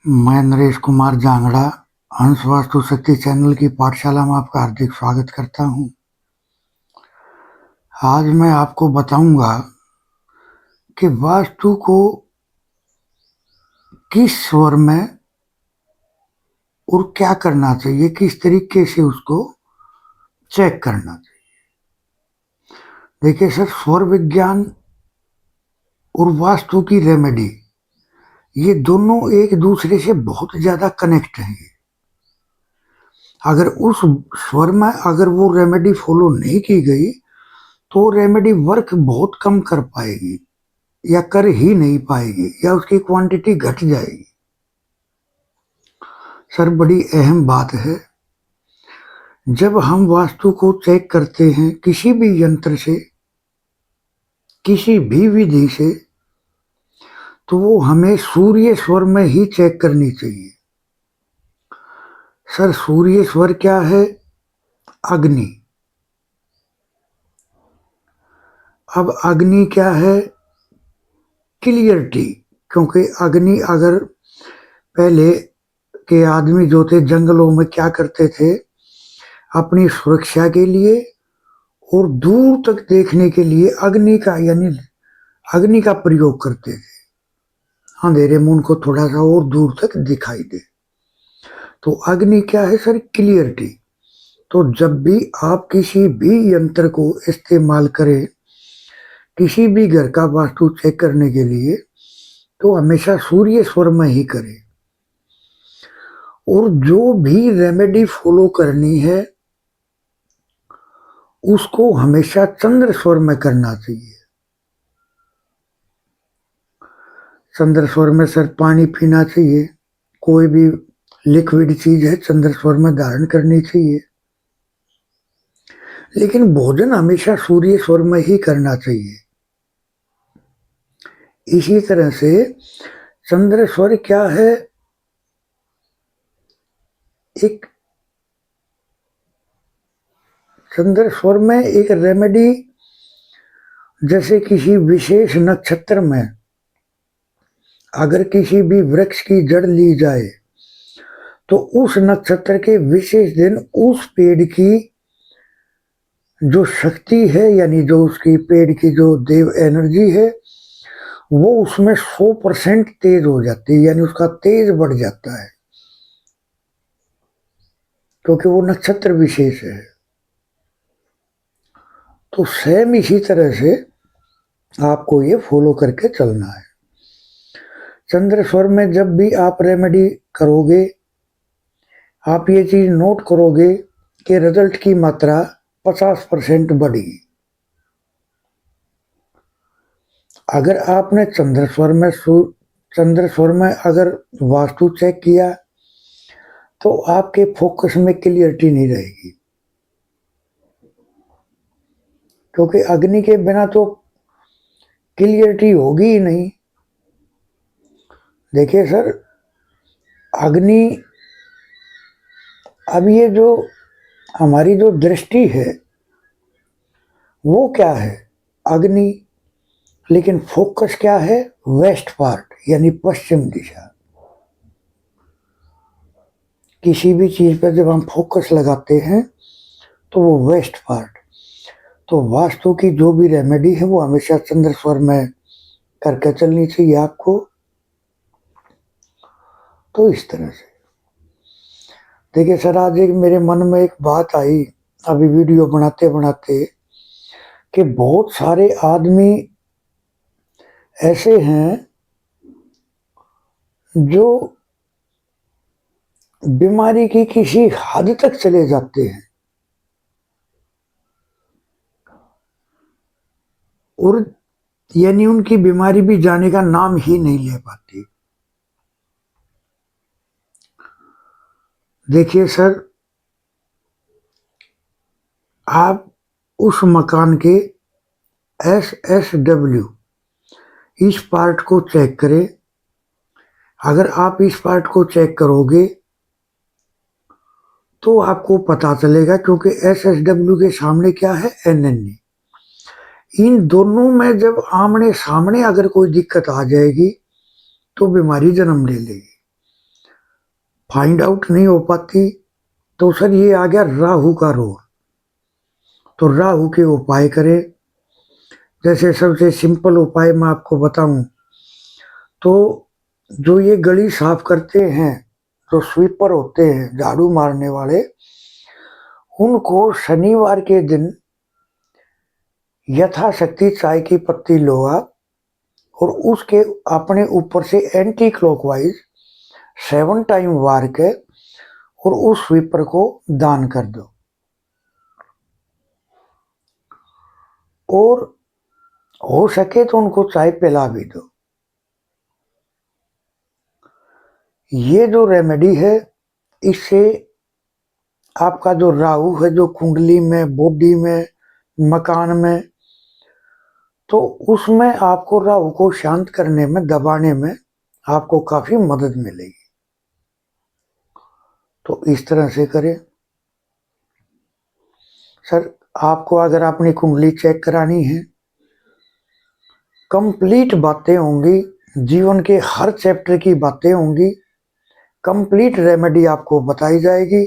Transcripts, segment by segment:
मैं नरेश कुमार जांगड़ा हंस वास्तु शक्ति चैनल की पाठशाला में आपका हार्दिक स्वागत करता हूं। आज मैं आपको बताऊंगा कि वास्तु को किस स्वर में और क्या करना चाहिए, किस तरीके से उसको चेक करना चाहिए। देखिए सर, स्वर विज्ञान और वास्तु की रेमेडी ये दोनों एक दूसरे से बहुत ज्यादा कनेक्ट हैं। अगर उस स्वर में अगर वो रेमेडी फॉलो नहीं की गई तो रेमेडी वर्क बहुत कम कर पाएगी या कर ही नहीं पाएगी या उसकी क्वांटिटी घट जाएगी। सर, बड़ी अहम बात है। जब हम वास्तु को चेक करते हैं किसी भी यंत्र से, किसी भी विधि से, तो वो हमें सूर्य स्वर में ही चेक करनी चाहिए। सर, सूर्य स्वर क्या है? अग्नि। अब अग्नि क्या है? क्लियरिटी। क्योंकि अग्नि, अगर पहले के आदमी जो थे जंगलों में क्या करते थे, अपनी सुरक्षा के लिए और दूर तक देखने के लिए अग्नि का यानी अग्नि का प्रयोग करते थे, अंधेरे में उनको थोड़ा सा और दूर तक दिखाई दे। तो अग्नि क्या है सर? क्लियरिटी। तो जब भी आप किसी भी यंत्र को इस्तेमाल करें, किसी भी घर का वास्तु चेक करने के लिए, तो हमेशा सूर्य स्वर में ही करें। और जो भी रेमेडी फॉलो करनी है उसको हमेशा चंद्र स्वर में करना चाहिए। चंद्र स्वर में सर पानी पीना चाहिए, कोई भी लिक्विड चीज है चंद्र स्वर में धारण करनी चाहिए, लेकिन भोजन हमेशा सूर्य स्वर में ही करना चाहिए। इसी तरह से चंद्र स्वर क्या है? एक चंद्र स्वर में एक रेमेडी, जैसे किसी विशेष नक्षत्र में अगर किसी भी वृक्ष की जड़ ली जाए तो उस नक्षत्र के विशेष दिन उस पेड़ की जो शक्ति है, यानी जो उसकी पेड़ की जो देव एनर्जी है, वो उसमें 100% तेज हो जाती है, यानी उसका तेज बढ़ जाता है, क्योंकि वो नक्षत्र विशेष है। तो सेम इसी तरह से आपको ये फॉलो करके चलना है। चंद्र स्वर में जब भी आप रेमेडी करोगे, आप ये चीज नोट करोगे कि रिजल्ट की मात्रा 50% बढ़ी। अगर आपने चंद्र स्वर में अगर वास्तु चेक किया तो आपके फोकस में क्लियरिटी नहीं रहेगी, क्योंकि अग्नि के बिना तो क्लियरिटी होगी ही नहीं। देखिए सर, अग्नि, अब ये जो हमारी जो दृष्टि है वो क्या है? अग्नि। लेकिन फोकस क्या है? वेस्ट पार्ट, यानी पश्चिम दिशा। किसी भी चीज पर जब हम फोकस लगाते हैं तो वो वेस्ट पार्ट। तो वास्तु की जो भी रेमेडी है वो हमेशा चंद्र स्वर में करके चलनी चाहिए आपको। तो इस तरह से देखिए सर, आज एक मेरे मन में एक बात आई अभी वीडियो बनाते बनाते, कि बहुत सारे आदमी ऐसे हैं जो बीमारी की किसी हद तक चले जाते हैं और यानी उनकी बीमारी भी जाने का नाम ही नहीं ले पाती। देखिए सर, आप उस मकान के SSW इस पार्ट को चेक करें। अगर आप इस पार्ट को चेक करोगे तो आपको पता चलेगा, क्योंकि SSW के सामने क्या है? NNE। इन दोनों में जब आमने सामने अगर कोई दिक्कत आ जाएगी तो बीमारी जन्म ले लेगी। फाइंड आउट नहीं हो पाती, तो सर ये आ गया राहु का रोग। तो राहु के उपाय करें। जैसे सबसे सिंपल उपाय मैं आपको बताऊं तो जो ये गली साफ करते हैं, जो स्वीपर होते हैं, झाड़ू मारने वाले, उनको शनिवार के दिन यथाशक्ति चाय की पत्ती लो आप, और उसके अपने ऊपर से एंटी क्लॉकवाइज 7 टाइम वार के और उस स्वीपर को दान कर दो। और हो सके तो उनको चाय पिला भी दो। ये जो रेमेडी है, इससे आपका जो राहु है, जो कुंडली में, बॉडी में, मकान में, तो उसमें आपको राहु को शांत करने में, दबाने में आपको काफी मदद मिलेगी। तो इस तरह से करें। सर आपको अगर अपनी कुंडली चेक करानी है, कंप्लीट बातें होंगी, जीवन के हर चैप्टर की बातें होंगी, कंप्लीट रेमेडी आपको बताई जाएगी।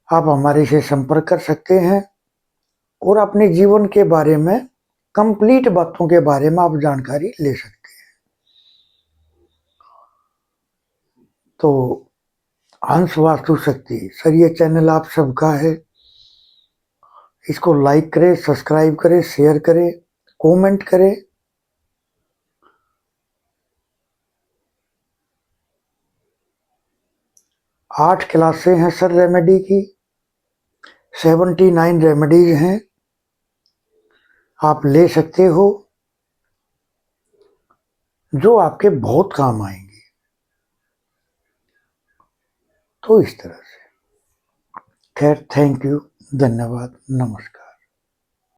आप हमारे से संपर्क कर सकते हैं और अपने जीवन के बारे में, कंप्लीट बातों के बारे में आप जानकारी ले सकते हैं। तो हंस वास्तु शक्ति सर, ये चैनल आप सबका है। इसको लाइक करें, सब्सक्राइब करें, शेयर करें, कमेंट करें। आठ क्लासें हैं सर रेमेडी की, 79 रेमेडीज हैं, आप ले सकते हो, जो आपके बहुत काम आएंगी। तो इस तरह से खैर, थैंक यू, धन्यवाद, नमस्कार।